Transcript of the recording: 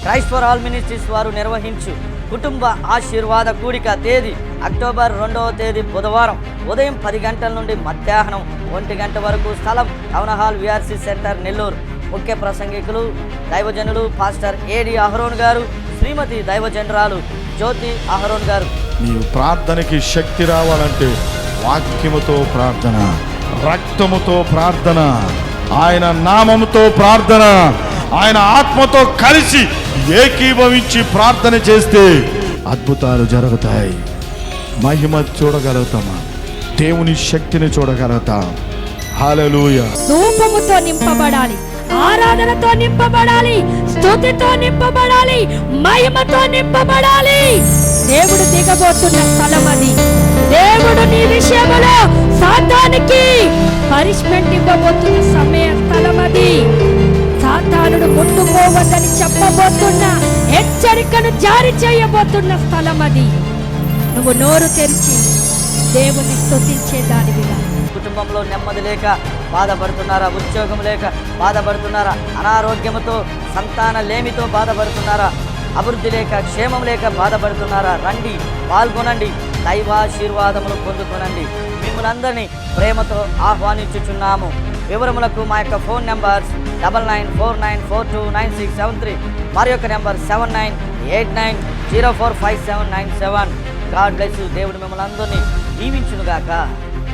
Christ for all ministries వారు నిర్వహించు కుటుంబ ఆశీర్వాద కూడిక తేదీ అక్టోబర్ 2వ తేదీ బుధవారం ఉదయం 10 గంటల నుండి మధ్యాహ్నం 1 గంట వరకు. స్థలం town hall VRC centre Nellore. ముఖ్య ప్రసంగికులు దైవజనులు పాస్టర్ ఏడి అహరోన్ గారు, శ్రీమతి దైవజనరాలు జ్యోతి అహరోన్ గారు. నీవు ప్రార్థనకి శక్తి రావాలంటే వాక్యముతో ప్రార్థన, రక్తముతో ప్రార్థన, ఆయన నామముతో ప్రార్థన, ఆయన ఆత్మతో కలిసి ఏకీభవించి ప్రార్థన చేస్తే అద్భుతాలు జరుగుతాయి. మహిమ చూడగలుగుతామా, దేవుని శక్తిని చూడగలుగుతాం. హల్లెలూయా. ధూపముతో నింపబడాలి, ఆరాధనతో నింపబడాలి, స్తుతితో నింపబడాలి, మహిమతో నింపబడాలి. దేవుడు దిగబోతున్న స్థలం అది. దేవుడు నీ విషయంలో సాతానుకి పనిష్మెంట్ ఇవ్వబోతున్న సమయ స్థలం అది. సాతానుడు ముట్టుకోవద్దని చెప్పబోతున్న హెచ్చరికను జారీ చేయబోతున్న స్థలం అది. నువ్వు నోరు తెరిచి దేవుని స్తుతించే దానివిగా. కుటుంబంలో నెమ్మది లేక బాధపడుతున్నారా? ఉద్యోగం లేక బాధపడుతున్నారా? అనారోగ్యంతో సంతాన లేమితో బాధపడుతున్నారా? అభివృద్ధి లేక క్షేమం లేక బాధపడుతున్నారా? రండి, పాల్గొనండి, దైవాశీర్వాదములు పొందుకొనండి. మిమ్మల్ని అందరినీ ప్రేమతో ఆహ్వానించుచున్నాము. వివరములకు మా యొక్క ఫోన్ నెంబర్స్ 9949429673, మరి యొక్క నెంబర్ 7989045797. God bless you. దేవుడు మిమ్మల్ని అందరినీ దీవించునుగాక.